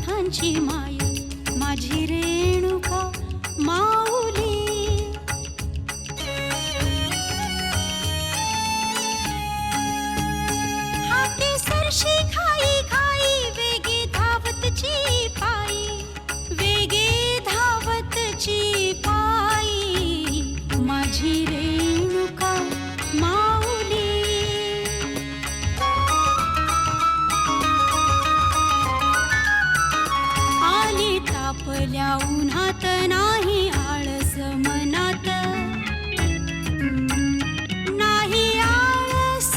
अनाथांची माया माझी रेणुका माऊली। हाती सरशी खाई खाई वेगे धावतची पायी वेगे धावतची पायी माझी रेणुका माऊली। आली तापल्या उन्हात नाही आळस मनात नाही आळस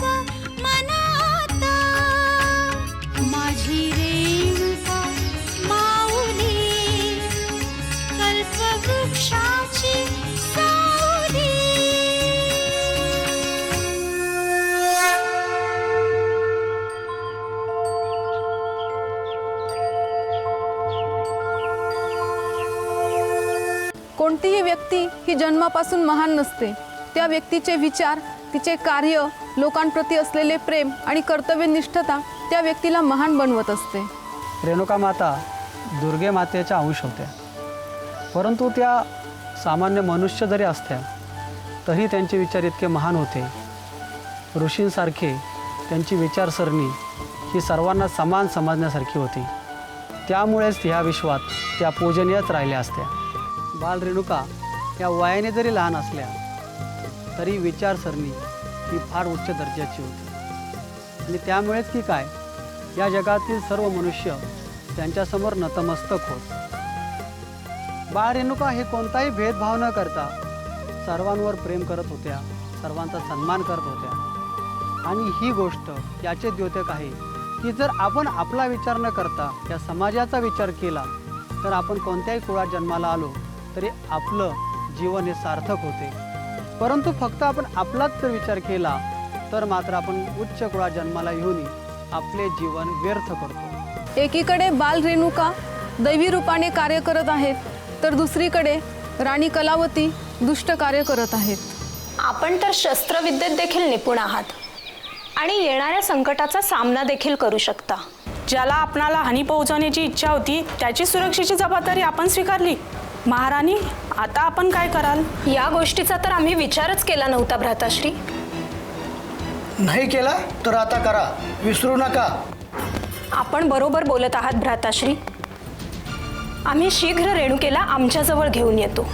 मनात माझी रेणुका माऊली कल्पवृक्षाची सावली। कोणतीही व्यक्ती ही जन्मापासून महान नसते। त्या व्यक्तीचे विचार, तिचे कार्य, लोकांप्रती असलेले प्रेम आणि कर्तव्यनिष्ठता त्या व्यक्तीला महान बनवत असते। रेणुका माता दुर्गे मातेच्या अंश होत्या, परंतु त्या सामान्य मनुष्य जरी असत्या तरी त्यांचे विचार इतके महान होते। ऋषींसारखे त्यांची विचारसरणी ही सर्वांना समान समजण्यासारखी होती। त्यामुळेच ह्या विश्वात त्या पूजनीयच राहिल्या असत्या। बाल रेणुका या वयाने जरी लहान असल्या तरी विचारसरणी ही फार उच्च दर्जाची होती आणि त्यामुळेच की काय या जगातील सर्व मनुष्य त्यांच्यासमोर नतमस्तक होत। बाळ रेणुका हे कोणताही भेदभाव न करता सर्वांवर प्रेम करत होत्या, सर्वांचा सन्मान करत होत्या। आणि ही गोष्ट याचे द्योतक आहे की जर आपण आपला विचार न करता या समाजाचा विचार केला तर आपण कोणत्याही कुळात जन्माला आलो तरी आपलं जीवन हे सार्थक होते। परंतु फक्त आपण आपलाच जर विचार केला तर मात्र आपण उच्च कुळात जन्माला येऊन आपले जीवन व्यर्थ करतो। एकीकडे बाल रेणुका दैवी रूपाने कार्य करत आहेत तर दुसरीकडे राणी कलावती दुष्ट कार्य करत आहेत। आपण तर शस्त्रविद्येत देखील निपुण आहात आणि येणाऱ्या संकटाचा सामना देखील करू शकता। ज्याला आपणाला हानी पोहोचवण्याची इच्छा होती त्याची सुरक्षेची जबाबदारी आपण स्वीकारली। महाराणी, आता आपण काय कराल? या गोष्टीचा तर आम्ही विचारच केला नव्हता भ्राताश्री। नाही केला तर आता करा, विसरू नका। आपण बरोबर बोलत आहात भ्राताश्री। आम्ही शीघ्र रेणुकेला आमच्याजवळ घेऊन येतो।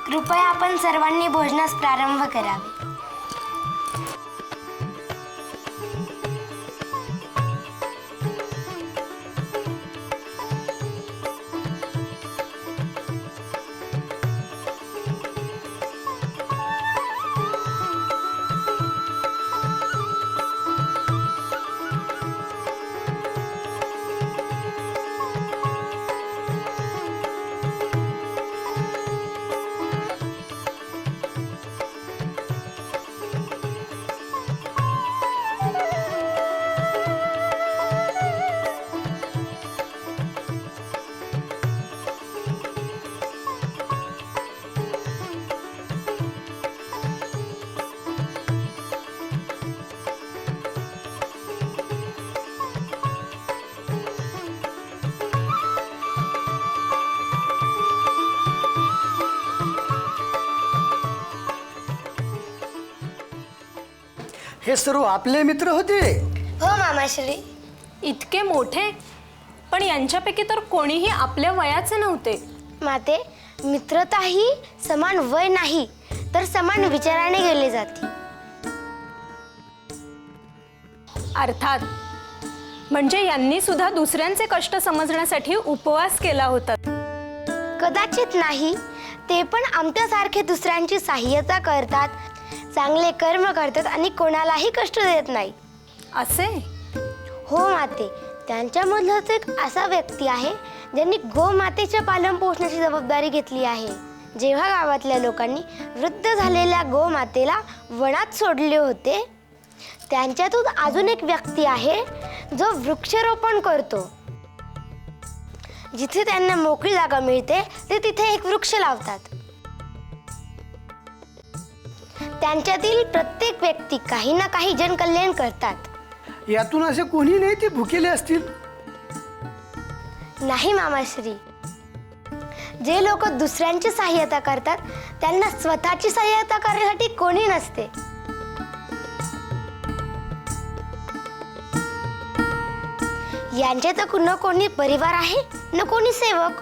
कृपया आपण सर्वांनी भोजनास प्रारंभ करावे। हे सर्व आपले मित्र होते? हो मामाश्री। इतके मोठे, पण यांच्यापैकी तर कोणीही आपल्या वयाचे नव्हते। माते, मित्रताही समान वय नाही तर समान विचाराने गेली जाते। अर्थात म्हणजे यांनी सुद्धा दुसऱ्यांचे कष्ट समजण्यासाठी उपवास केला होता। कदाचित नाही ते पण आमच्यासारखे दुसऱ्यांची सहाय्यता करतात, चांगले कर्म करतात आणि कोणालाही कष्ट देत नाही. असे हो माते, त्यांच्यामधलाच एक असा व्यक्ती आहे ज्यांनी गोमातेच्या पालन पोषणाची जबाबदारी घेतली आहे. जेव्हा गावातल्या लोकांनी वृद्ध झालेल्या गोमातेला वनात सोडले होते, त्यांच्यातून अजून एक व्यक्ती आहे जो वृक्षारोपण करतो. जिथे त्यांना मोकळी जागा मिळते ते तिथे एक वृक्ष लावतात. त्यांच्यातील प्रत्येक व्यक्ती काही ना काही जनकल्याण करतात. यातून असे कोणी नाही ते भुकेले असतील. नाही मामाश्री, जे लोक दुसऱ्यांची सहाय्यता करतात त्यांना स्वतःची सहाय्यता करण्यासाठी कोणी नसते. यांच्यात न कोणी परिवार आहे न कोणी सेवक.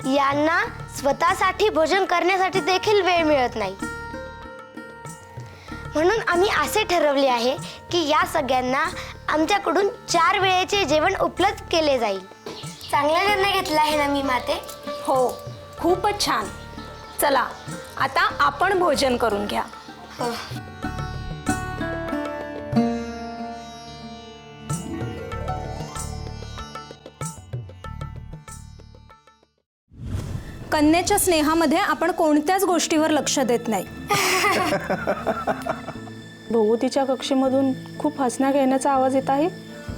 यांना स्वतःसाठी भोजन करण्यासाठी देखील वेळ मिळत नाही. म्हणून आम्ही असे ठरवले आहे की या सगळ्यांना आमच्याकडून 4 वेळेचे जेवण उपलब्ध केले जाईल. चांगला निर्णय घेतला आहे ना मी माते? हो, खूपच छान. चला आता आपण भोजन करून घ्या. हो. कन्येच्या स्नेहामध्ये आपण कोणत्याच गोष्टीवर लक्ष देत नाही. भोवतीच्या कक्षेमधून खूप हसण्या खेळण्याचा आवाज येत आहे.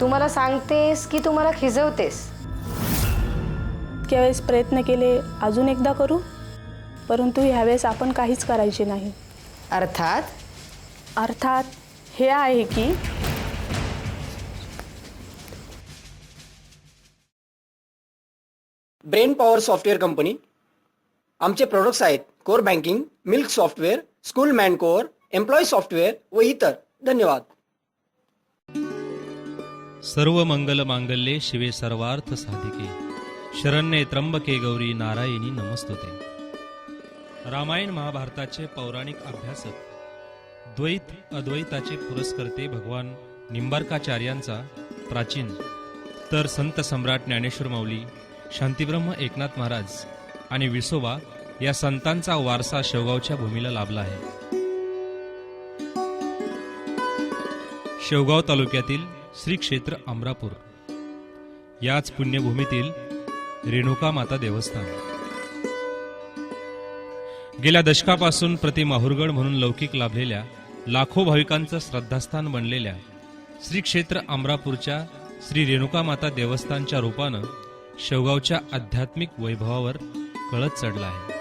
तू मला सांगतेस की तू मला खिजवतेस? इतक्या वेळेस प्रयत्न केले, अजून एकदा करू, परंतु ह्यावेळेस आपण काहीच करायचे नाही. अर्थात हे आहे की ब्रेन पॉवर सॉफ्टवेअर कंपनी. आमचे प्रोडक्ट्स आहेत core banking, milk software, school man core, employee software व इतर. धन्यवाद. सर्व मंगल मांगल्ये शिवे सर्वार्थ साधिके शरण्ये त्र्यंबके गौरी नारायणी नमस्तुते. रामायण महाभारताचे पौराणिक अभ्यासक, द्वैत अद्वैताचे पुरस्कर्ते भगवान निंबार्काचार्यांचा प्राचीन तर संत सम्राट ज्ञानेश्वर माऊली, शांतीब्रह्म एकनाथ महाराज आणि विसोबा या संतांचा वारसा शेवगावच्या भूमीला लाभला आहे. शेवगाव तालुक्यातील श्री क्षेत्र अमरापूर याच पुण्यभूमीतील रेणुका माता देवस्थान गेल्या दशकापासून प्रति माहुरगड म्हणून लौकिक लाभलेल्या लाखो भाविकांचं श्रद्धास्थान बनलेल्या श्री क्षेत्र अमरापूरच्या श्री रेणुका माता देवस्थानच्या रूपानं शेवगावच्या आध्यात्मिक वैभवावर कळत चढला आहे.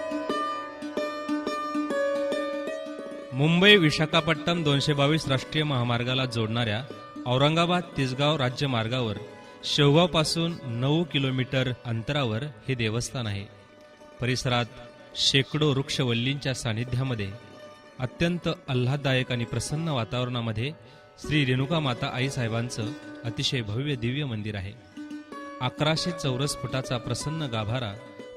मुंबई विशाखापट्टणम 222 राष्ट्रीय महामार्गाला जोडणाऱ्या औरंगाबाद तिसगाव राज्य मार्गावर शेवगावपासून 9 किलोमीटर अंतरावर हे देवस्थान आहे. परिसरात शेकडो वृक्षवल्लींच्या सानिध्यामध्ये अत्यंत आल्हाददायक आणि प्रसन्न वातावरणामध्ये श्री रेणुका माता आईसाहेबांचं अतिशय भव्य दिव्य मंदिर आहे. 1100 चौरस फुटाचा प्रसन्न गाभारा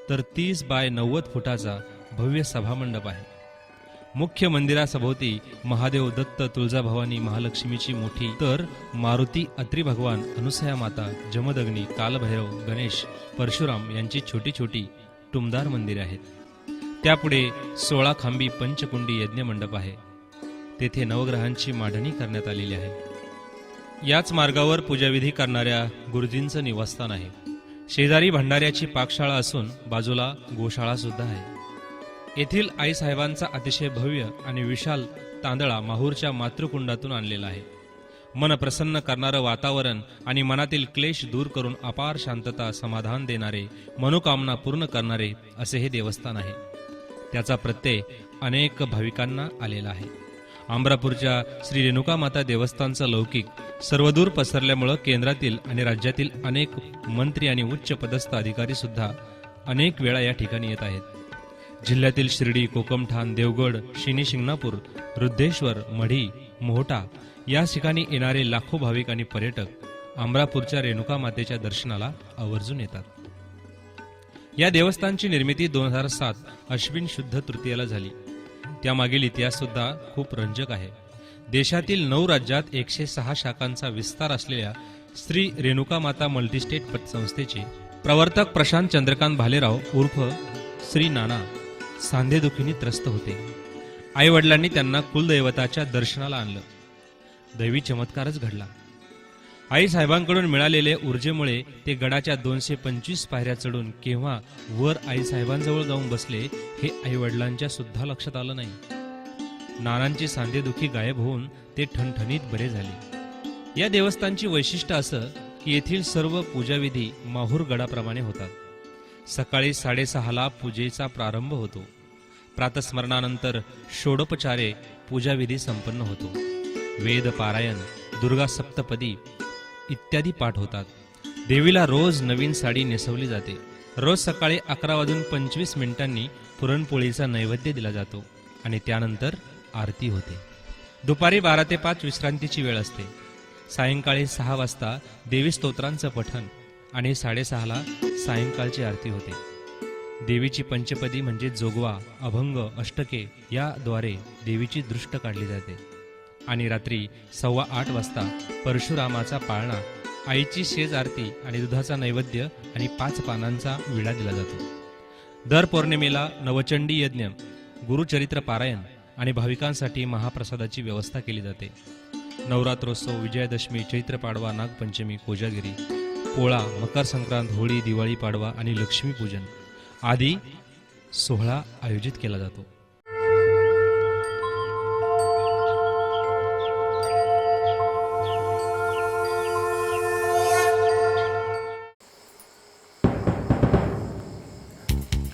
तर 30 बाय 90 फुटाचा भव्य सभामंडप आहे. मुख्य मंदिरासभोवती महादेव, दत्त, तुळजाभवानी, महालक्ष्मीची मोठी तर मारुती, अत्री भगवान, अनुसया माता, जमदग्नी, कालभैरव, गणेश, परशुराम यांची छोटी छोटी टुमदार मंदिरे आहेत. त्यापुढे 16 खांबी पंचकुंडी यज्ञमंडप आहे. तेथे नवग्रहांची मांडणी करण्यात आलेली आहे. याच मार्गावर पूजाविधी करणाऱ्या गुरुजींचं निवासस्थान आहे. शेजारी भंडाऱ्याची पाकशाळा असून बाजूला गोशाळा सुद्धा आहे. येथील आईसाहेबांचा अतिशय भव्य आणि विशाल तांदळा माहूरच्या मातृकुंडातून आणलेला आहे. मन प्रसन्न करणारं वातावरण आणि मनातील क्लेश दूर करून अपार शांतता, समाधान देणारे, मनोकामना पूर्ण करणारे असे हे देवस्थान आहे. त्याचा प्रत्यय अनेक भाविकांना आलेला आहे. अमरापूरच्या श्री रेणुका माता देवस्थानचं लौकिक सर्वदूर पसरल्यामुळं केंद्रातील आणि राज्यातील अनेक मंत्री आणि उच्च पदस्थ अधिकारी सुद्धा अनेक वेळा या ठिकाणी येत आहेत. जिल्ह्यातील शिर्डी, कोकमठाण, देवगड, शिनी शिंगणापूर, रुद्रेश्वर, मढी, मोहोटा या ठिकाणी येणारे लाखो भाविक आणि पर्यटक अमरापूरच्या रेणुका मातेच्या दर्शनाला आवर्जून येतात. या देवस्थानची निर्मिती 2007 अश्विन शुद्ध तृतीयेला झाली. त्यामागील इतिहास सुद्धा खूप रंजक आहे. देशातील 9 राज्यात 106 शाखांचा विस्तार असलेल्या श्री रेणुका माता मल्टीस्टेट पतसंस्थेचे प्रवर्तक प्रशांत चंद्रकांत भालेराव उर्फ श्री नाना सांधेदुखीने त्रस्त होते. आई वडिलांनी त्यांना कुलदैवताच्या दर्शनाला आणलं. दैवी चमत्कारच घडला. आई साहेबांकडून मिळालेल्या ऊर्जेमुळे ते गडाच्या 225 पायऱ्या चढून केव्हा वर आई साहेबांजवळ जाऊन बसले हे आई वडिलांच्या सुद्धा लक्षात आलं नाही. नानांची सांधेदुखी गायब होऊन ते ठणठणीत बरे झाले. या देवस्थानची वैशिष्ट्य असं की येथील सर्व पूजाविधी माहूर गडाप्रमाणे होतात. सकाळी 6:30 पूजेचा प्रारंभ होतो. प्रातस्मरणानंतर षोडोपचारे पूजाविधी संपन्न होतो. वेद पारायण, दुर्गा सप्तपदी इत्यादी पाठ होतात. देवीला रोज नवीन साडी नेसवली जाते. रोज सकाळी 11:25 पुरणपोळीचा नैवेद्य दिला जातो आणि त्यानंतर आरती होते. दुपारी 12 ते 5 विश्रांतीची वेळ असते. सायंकाळी 6 वाजता देवी स्तोत्रांचं पठण आणि 6:30 सायंकाळची आरती होते. देवीची पंचपदी म्हणजे जोगवा, अभंग, अष्टके याद्वारे देवीची दृष्ट काढली जाते आणि रात्री 7:15 वाजता परशुरामाचा पाळणा, आईची शेज आरती आणि दुधाचा नैवेद्य आणि 5 पानांचा विडा दिला जातो. दर पौर्णिमेला नवचंडी यज्ञ, गुरुचरित्र पारायण आणि भाविकांसाठी महाप्रसादाची व्यवस्था केली जाते. नवरात्रोत्सव, विजयादशमी, चैत्र पाडवा, नागपंचमी, कोजागिरी, पोळा, मकर संक्रांत, होळी, दिवाळी, पाडवा आणि लक्ष्मीपूजन आदी सोहळा आयोजित केला जातो.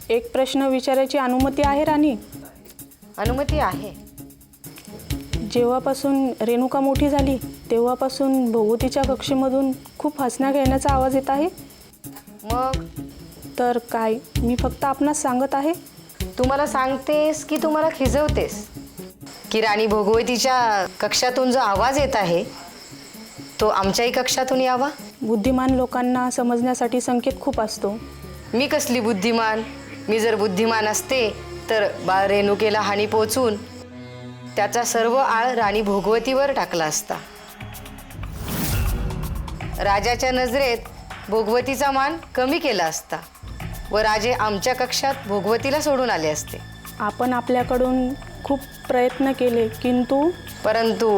एक प्रश्न विचारायची अनुमती आहे राणी? अनुमती आहे. जेव्हापासून रेणुका मोठी झाली तेव्हापासून भोवतीच्या कक्षेमधून खूप हसण्या खेळण्याचा आवाज येत आहे. मग तर काय, मी फक्त आपणास सांगत आहे. तुम्हाला सांगतेस की तुम्हाला खिजवतेस? की राणी भोगवतीच्या कक्षातून जो आवाज येत आहे तो आमच्याही कक्षातून यावा? बुद्धिमान लोकांना समजण्यासाठी संकेत खूप असतो. मी कसली बुद्धिमान? मी जर बुद्धिमान असते तर बाळ रेणुकेला हानी पोचून त्याचा सर्व आळ राणी भोगवतीवर टाकला असता. राजाच्या नजरेत भोगवतीचा मान कमी केला असता व राजे आमच्या कक्षात भोगवतीला सोडून आले असते. आपण आपल्याकडून खूप प्रयत्न केले परंतु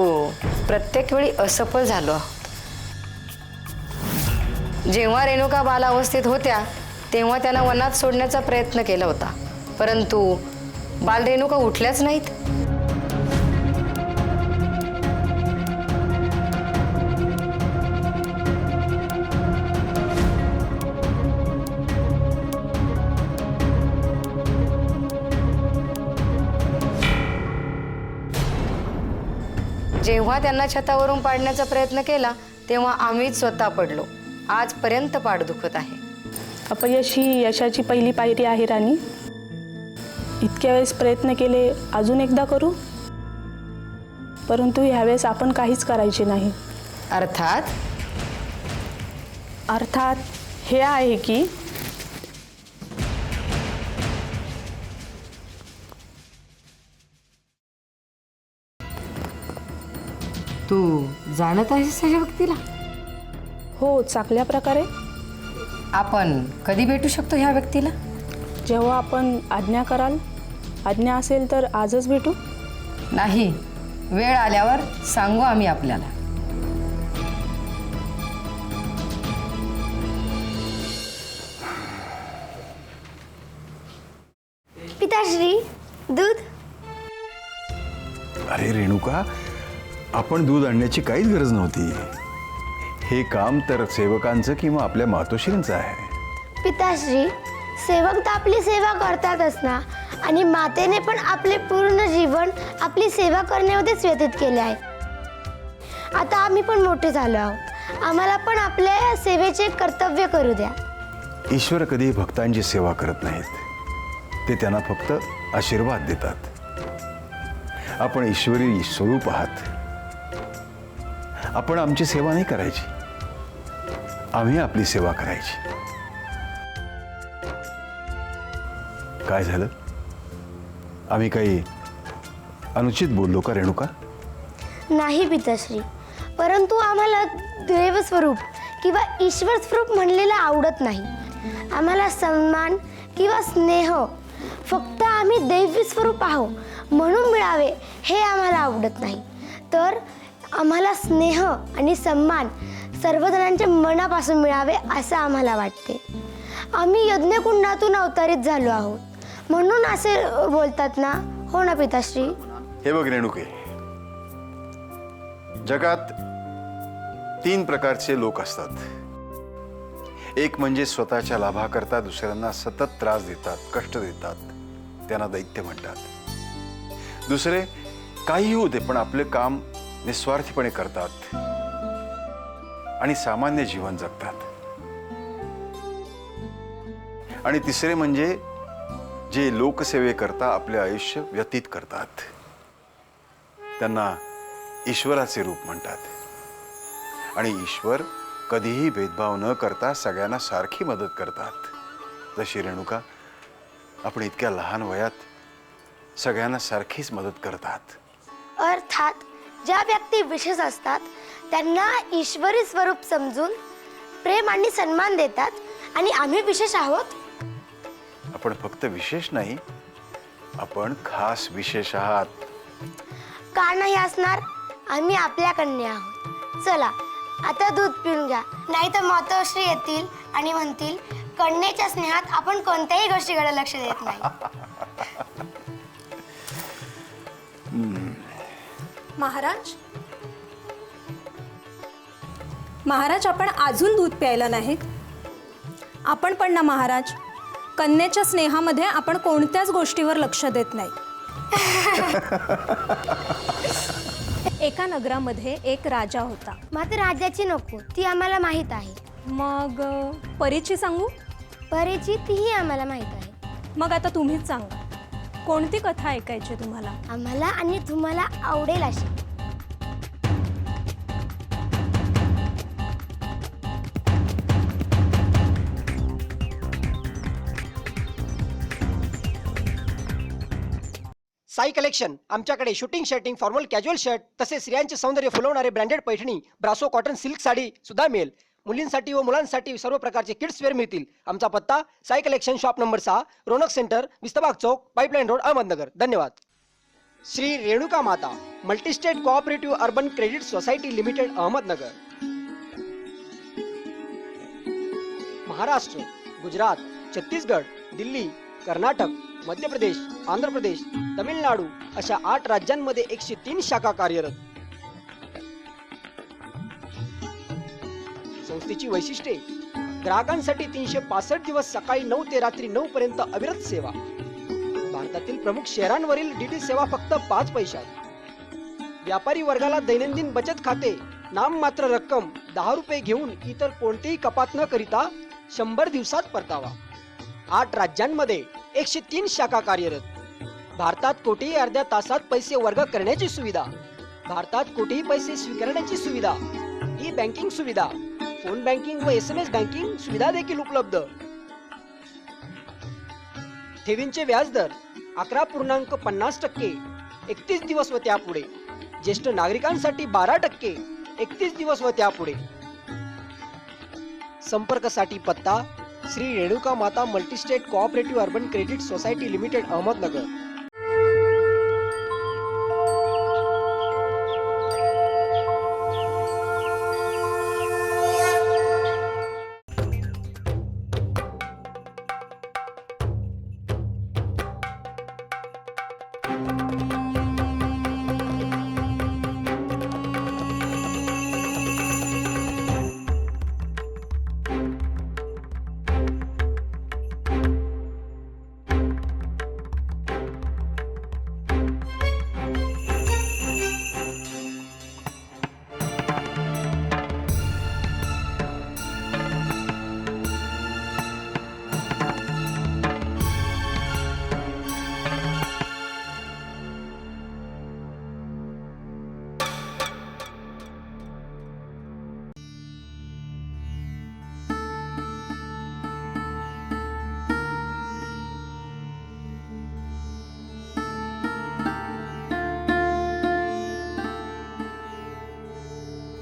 प्रत्येक वेळी असफल झालो आहोत. जेव्हा रेणुका बालावस्थेत होत्या तेव्हा त्यांना वनात सोडण्याचा प्रयत्न केला होता, परंतु बाल रेणुका उठल्याच नाहीत. जेव्हा त्यांना छतावरून पाडण्याचा प्रयत्न केला तेव्हा आम्हीच स्वतः पडलो. आजपर्यंत पाठ दुखत आहे. अपयश ही यशाची पहिली पायरी आहे राणी. इतक्या वेळेस प्रयत्न केले, अजून एकदा करू. परंतु ह्यावेळेस आपण काहीच करायचे नाही. अर्थात हे आहे की तू जाणत आहेस त्याच्या व्यक्तीला? हो, चांगल्या प्रकारे. आपण कधी भेटू शकतो ह्या व्यक्तीला? जेव्हा आपण आज्ञा कराल. आज्ञा असेल तर आजच भेटू. नाही, वेळ आल्यावर सांगू आम्ही आपल्याला. पिताश्री, दूध. अरे रेणुका, आपण दूध आणण्याची काहीच गरज नव्हती. हे काम तर सेवकांचं किंवा आपल्या मातोश्रींचं आहे. पिताश्री, सेवक तर आपली सेवा करतातच ना, आणि मातेने पण आपले पूर्ण जीवन आपली सेवा करण्यामध्येच व्यतीत केले आहे. आता आम्ही पण मोठे झालो आहोत, आम्हाला पण आपल्या सेवेचे कर्तव्य करू द्या. ईश्वर कधी भक्तांची सेवा करत नाहीत, ते त्यांना फक्त आशीर्वाद देतात. आपण ईश्वरी स्वरूप आहात. आपण आमची सेवा नाही करायची, आम्ही आपली सेवा करायची. काय झालं? आम्ही काही अनुचित बोललो का रेणुका? नाही पिताश्री, परंतु आम्हाला देवस्वरूप किंवा ईश्वर स्वरूप म्हणलेलं आवडत नाही. आम्हाला सन्मान किंवा स्नेह फक्त आम्ही दैवी स्वरूप आहो म्हणून मिळावे हे आम्हाला आवडत नाही, तर आम्हाला स्नेह आणि सन्मान सर्वजणांच्या मनापासून मिळावे असं आम्हाला वाटते. आम्ही यज्ञकुंडातून अवतरित झालो आहोत म्हणून असे बोलतात ना, हो ना पिताश्री? हे बघ रेणुके, जगात 3 प्रकारचे लोक असतात. एक म्हणजे स्वतःच्या लाभाकरता दुसऱ्यांना सतत त्रास देतात, कष्ट देतात, त्यांना दैत्य म्हणतात. दुसरे काही होते पण आपले काम निस्वार्थीपणे करतात आणि सामान्य जीवन जगतात. आणि तिसरे म्हणजे जे लोकसेवेकरता आपले आयुष्य व्यतीत करतात, त्यांना ईश्वराचे रूप म्हणतात. आणि ईश्वर कधीही भेदभाव न करता सगळ्यांना सारखी मदत करतात. जशी रेणुका आपण इतक्या लहान वयात सगळ्यांना सारखीच मदत करतात. अर्थात ज्या व्यक्ती विशेष असतात त्यांना ईश्वरी स्वरूप समजून प्रेम आणि सन्मान देतात. आणि आम्ही विशेष आहोत. आपण फक्त विशेष नाही, आपण खास विशेष आहात. का नाही असणार? आम्ही आपल्या कन्या आहोत. चला आता दूध पिऊन घ्या, नाही तर मातोश्री येतील आणि म्हणतील कन्येच्या स्नेहात आपण कोणत्याही गोष्टीकडे लक्ष देत नाही. महाराज आपण अजून दूध प्यायला नाहीत. आपण पण ना महाराज, कन्येच्या स्नेहामध्ये आपण कोणत्याच गोष्टीवर लक्ष देत नाही. एका नगरामध्ये एक राजा होता. मात्र राजाची नको, ती आम्हाला माहीत आहे. मग परीची सांगू? परीची तीही आम्हाला माहीत आहे. मग आता तुम्हीच सांगा, कोणती कथा ऐकायची तुम्हाला? आम्हाला आणि तुम्हाला आवडेल अशी. साई कलेक्शन आमच्याकडे shooting shirting, formal casual shirt तसेच स्त्रियांचे सौंदर्य फुलवणारे ब्रँडेड पैठणी, ब्रासो कॉटन सिल्क साडी सुद्धा मिळेल. मुलींसाठी व मुलांसाठी सर्व प्रकारचे किड्स वेअर मिळतील. आमचा पत्ता Sai collection, shop number 6, Ronak centre, Vistabag चौक, पाईपलाईन रोड, अहमदनगर. धन्यवाद. Shri Renuka Mata multistate cooperative urban credit society limited, Ahmednagar. Maharashtra, Gujarat, Chhattisgarh, Delhi, Karnataka, Madhya Pradesh, Andhra Pradesh, Tamil Nadu अशा 8 राज्यांमध्ये 103 शाखा कार्यरत. संस्थेची वैशिष्ट्ये: ग्राहकांसाठी 365 दिवस सकाळी 9 ते रात्री 9 पर्यंत अविरत सेवा. भारतातील प्रमुख शहरांवरील डीडी सेवा फक्त 5 पैशात. व्यापारी वर्गाला दैनंदिन बचत खाते, नाममात्र रक्कम 10 रुपये घेऊन इतर कोणतेही कपात न करिता 100 दिवसात परतावा. 8 राज्यांमध्ये 103 शाखा कार्यरत. भारतात कोठेही अर्ध्या तासात पैसे वर्ग करण्याची सुविधा. भारतात कोठेही पैसे स्वीकारण्याची सुविधा. ई बँकिंग सुविधा, फोन बँकिंग व SMS बँकिंग सुविधा देखील उपलब्ध. ठेवींचे व्याजदर 11.50% 31 दिवस व त्यापुढे. ज्येष्ठ नागरिकांसाठी 12% 31 दिवस व त्यापुढे. संपर्कासाठी पत्ता Shri Renuka Mata multistate cooperative urban credit society limited, Ahmednagar.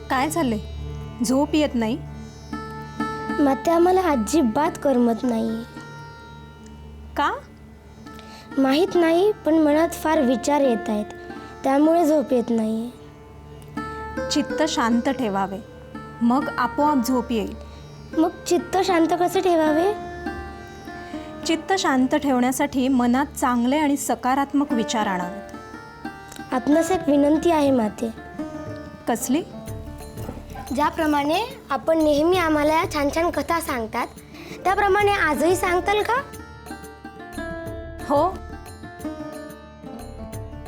काय झालंय? झोप येत नाही? माते आम्हाला अजिबात करमत नाही. का? माहीत नाही, पण मनात फार विचार येत आहेत, त्यामुळे झोप येत नाही. चित्त शांत ठेवावे, मग आपोआप झोप येईल. मग चित्त शांत कसे ठेवावे? चित्त शांत ठेवण्यासाठी मनात चांगले आणि सकारात्मक विचार आणावेत. आपणास एक विनंती आहे माते. कसली? ज्याप्रमाणे आपण नेहमी आम्हाला छान छान कथा सांगतात, त्याप्रमाणे आजही सांगताल का? हो,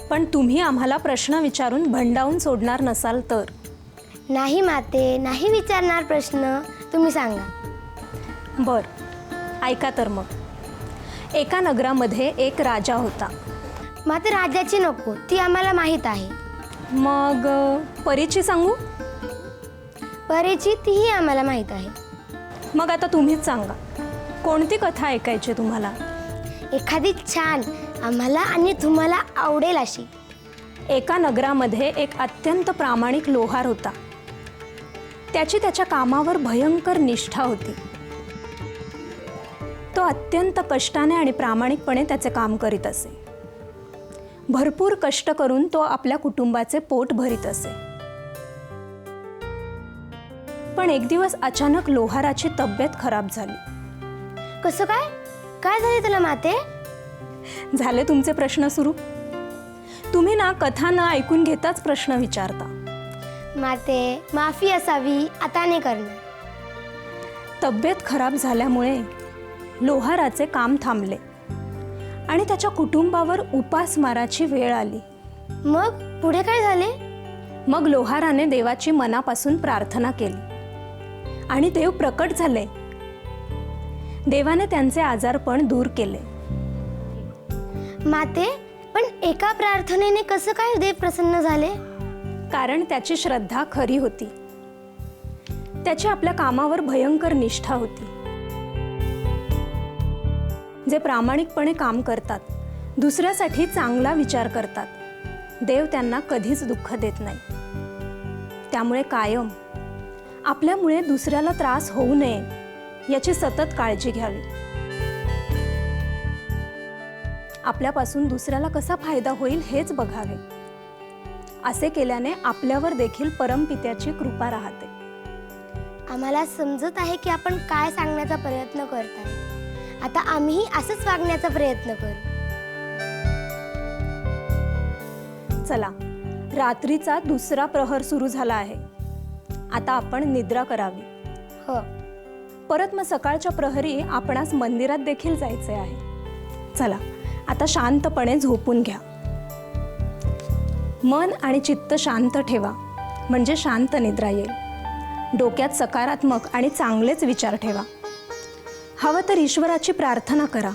पण तुम्ही आम्हाला प्रश्न विचारून भंडावून सोडणार नसाल तर. नाही माते, नाही विचारणार प्रश्न, तुम्ही सांगा. बर, ऐका तर मग. एका नगरामध्ये एक राजा होता. माते राजाची नको, ती आम्हाला माहीत आहे. मग परीची सांगू? परीची तीही आम्हाला माहीत आहे. मग आता तुम्हीच सांगा, कोणती कथा ऐकायची तुम्हाला? एखादी छान, आम्हाला आणि तुम्हाला आवडेल अशी. एका नगरामध्ये एक अत्यंत प्रामाणिक लोहार होता. त्याची त्याच्या कामावर भयंकर निष्ठा होती. तो अत्यंत कष्टाने आणि प्रामाणिकपणे त्याचे काम करीत असे. भरपूर कष्ट करून तो आपल्या कुटुंबाचे पोट भरीत असे. पण एक दिवस अचानक लोहाराची तब्येत खराब झाली. कसं काय? काय झाले त्याला माते? झाले तुमचे प्रश्न सुरू? तुम्ही ना कथा न ऐकून घेताच प्रश्न विचारता. माते, माफी असावी, आता नाही करणार. तब्येत खराब झाल्यामुळे लोहाराचे काम थांबले आणि त्याच्या कुटुंबावर उपासमाराची वेळ आली. मग पुढे काय झाले? मग लोहाराने देवाची मनापासून प्रार्थना केली आणि देव प्रकट झाले. देवाने त्यांचे आजारपण दूर केले. माते, पण एका प्रार्थनेने कसं काय देव प्रसन्न झाले? कारण त्याची श्रद्धा खरी होती. त्याची आपल्या कामावर भयंकर निष्ठा होती. जे प्रामाणिकपणे काम करतात, दुसऱ्यासाठी चांगला विचार करतात, देव त्यांना कधीच दुःख देत नाही. त्यामुळे कायम आपल्यामुळे दुसऱ्याला त्रास होऊ नये याची सतत काळजी घ्यावी. आपल्यापासून दुसऱ्याला कसा फायदा होईल हेच बघावे. असे केल्याने आपल्यावर देखील परमपित्याची कृपा राहते. आम्हाला समजत आहे की आपण काय सांगण्याचा प्रयत्न करताय. आता आम्हीही असंच वागण्याचा प्रयत्न करू. चला, रात्रीचा दुसरा प्रहर सुरू झाला आहे. आता आपण निद्रा करावी. हो. परत मग सकाळच्या प्रहरी आपणास मंदिरात देखील जायचे आहे. चला, आता शांतपणे झोपून घ्या. मन आणि चित्त शांत ठेवा, म्हणजे शांत निद्रा येईल. डोक्यात सकारात्मक आणि चांगलेच विचार ठेवा. हवं तर ईश्वराची प्रार्थना करा.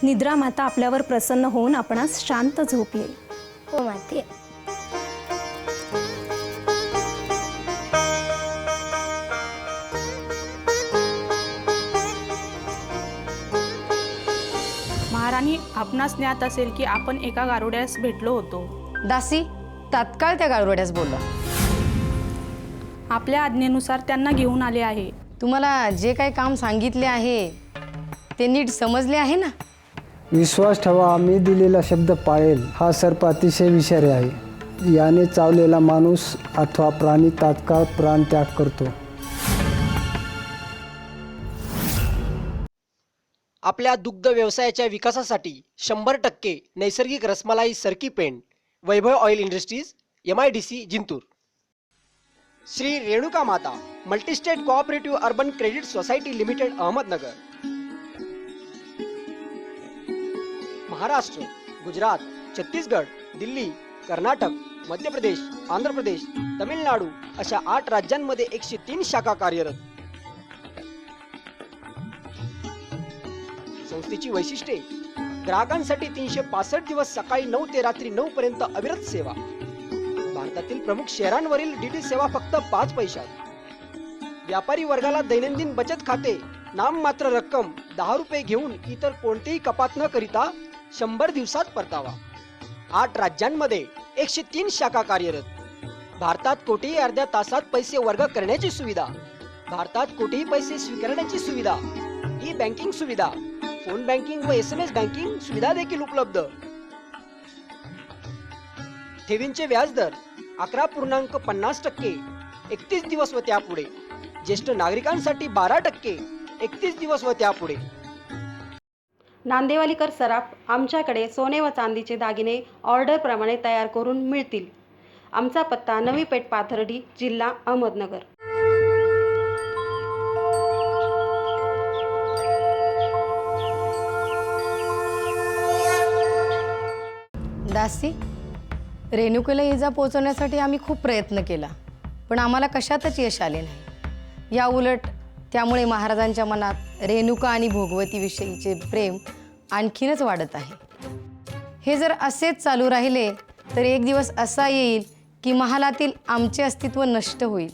निद्रा माता आपल्यावर प्रसन्न होऊन आपणास शांत झोप येईल. हो माते. महाराणी, आपणास ज्ञात असेल की आपण एका गारुड्यास भेटलो होतो. दासी, तात्काळ त्या गारुड्यास बोलवा. आपल्या आज्ञेनुसार त्यांना घेऊन आले आहे. तुम्हाला जे काही काम सांगितले आहे ते नीट समजले आहे ना? विश्वास ठेवा, मी दिलेला शब्द पाळेल. हा सर्प अतिशय विषारी आहे. याने चावलेला माणूस अथवा प्राणी तात्काळ प्राणत्याग करतो. आपल्या दुग्ध व्यवसायाच्या विकासासाठी 100% नैसर्गिक रसमलाई सरकी पेंड, Vaibhav oil industries, MIDC Jintur. Shri Renuka Mata multistate cooperative urban credit society limited, Ahmednagar. Maharashtra, Gujarat, Chhattisgarh, Delhi, Karnataka, Madhya Pradesh, Andhra Pradesh, Tamil Nadu अशा 8 राज्यांमध्ये 103 शाखा कार्यरत. संस्थेची वैशिष्ट्ये: ग्राहकांसाठी 365 दिवस सकाळी 9 ते रात्री 9 पर्यंत अविरत सेवा. भारतातील प्रमुख शहरांवरील DD सेवा फक्त 5 पैशात. व्यापारी वर्गाला दैनंदिन बचत खाते, नाममात्र रक्कम 10 रुपये घेऊन इतर कोणतेही कपात न करिता 100 दिवसात परतावा. 8 राज्यांमध्ये 103 शाखा कार्यरत. भारतात कोठेही अर्ध्या तासात पैसे वर्ग करण्याची सुविधा. भारतात कोठेही पैसे स्वीकारण्याची सुविधा, ई बँकिंग सुविधा, फोन बँकिंग व SMS बँकिंग सुविधा देखील उपलब्ध. ठेवींचे व्याजदर 11.50%, 31 दिवस व त्यापुढे. ज्येष्ठ नागरिकांसाठी 12%, 31 दिवस व त्यापुढे. नांदेवालीकर सराफ आमच्याकडे सोने व चांदीचे दागिने ऑर्डरप्रमाणे तयार करून मिळतील. आमचा पत्ता नवी पेठ पाथर्डी, जिल्हा अहमदनगर. दासी, रेणुकेला इजा पोचवण्यासाठी आम्ही खूप प्रयत्न केला, पण आम्हाला कशातच यश आले नाही. या उलट त्यामुळे महाराजांच्या मनात रेणुका आणि भोगवतीविषयीचे प्रेम आणखीनच वाढत आहे. हे जर असेच चालू राहिले तर एक दिवस असा येईल की महालातील आमचे अस्तित्व नष्ट होईल.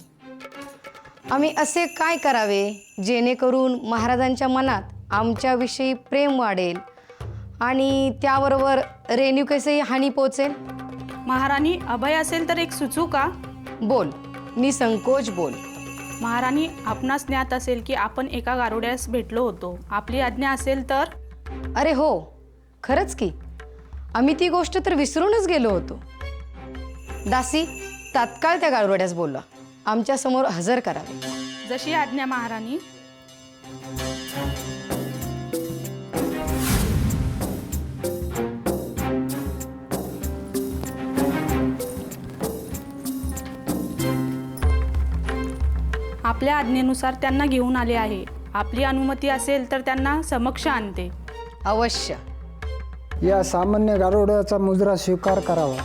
आम्ही असे काय करावे जेणेकरून महाराजांच्या मनात आमच्याविषयी प्रेम वाढेल आणि त्याबरोबर रेणुकेसही हानी पोचेल? महाराणी, अभय असेल तर एक सुचू का? बोल, निसंकोच बोल. महाराणी, आपणास ज्ञात असेल की आपण एका गारुड्यास भेटलो होतो. आपली आज्ञा असेल तर? अरे हो, खरंच की. आम्ही ती गोष्ट तर विसरूनच गेलो होतो. दासी, तात्काळ त्या गारुड्यास बोलवा, आमच्या समोर हजर करावे. जशी आज्ञा महाराणी. आपल्या आज्ञेनुसार त्यांना घेऊन आले आहे. आपली अनुमती असेल तर त्यांना समक्ष आणते. अवश्य. या सामान्य गारुड्याचा मुजरा स्वीकार करावा.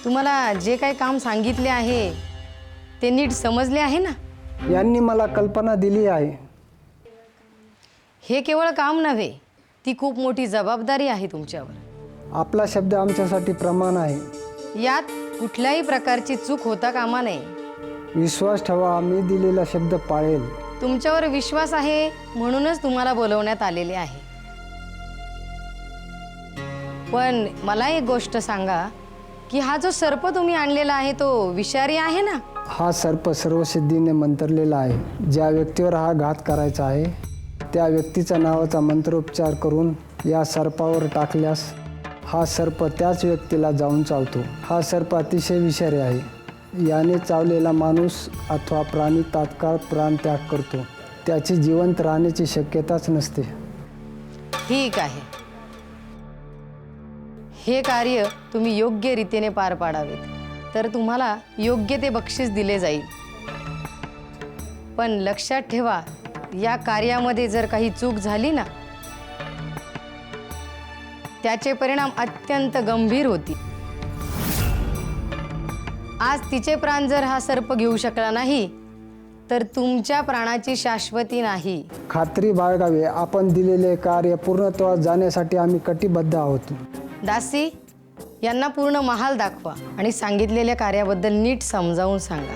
तुम्हाला जे काही काम सांगितले आहे ते नीट समजले आहे ना? यांनी मला कल्पना दिली आहे. हे केवळ काम नव्हे, ती खूप मोठी जबाबदारी आहे तुमच्यावर. आपला शब्द आमच्यासाठी प्रमाण आहे. यात कुठल्याही प्रकारची चूक होता कामा नये. विश्वास ठेवा, मी दिलेला शब्द पाळेल. तुमच्यावर विश्वास आहे म्हणूनच तुम्हाला बोलवण्यात आलेले आहे. पण मला एक गोष्ट सांगा की हा जो सर्प तुम्ही आणलेला आहे तो विषारी आहे ना? हा सर्प सर्वसिद्धीने मंत्रलेला आहे. ज्या व्यक्तीवर हा घात करायचा आहे त्या व्यक्तीच्या नावाचा मंत्रोच्चार करून या सर्पावर टाकल्यास हा सर्प त्याच व्यक्तीला जाऊन चावतो. हा सर्प अतिशय विषारी आहे. याने चावलेला माणूस अथवा प्राणी तात्काळ प्राणत्याग करतो. त्याची जिवंत राहण्याची शक्यताच नसते. ठीक आहे. हे कार्य तुम्ही योग्य रीतीने पार पाडावेत तर तुम्हाला योग्य ते बक्षीस दिले जाईल. पण लक्षात ठेवा, या कार्यामध्ये जर काही चूक झाली ना, त्याचे परिणाम अत्यंत गंभीर होतील. आज तिचे प्राण जर हा सर्प घेऊ शकला नाही तर तुमच्या प्राणाची शाश्वती नाही. खात्री बाळगावी, आपण दिलेले कार्य पूर्णत्वास जाण्यासाठी आम्ही कटिबद्ध आहोत. दासी, यांना पूर्ण महाल दाखवा आणि सांगितलेल्या कार्याबद्दल नीट समजावून सांगा.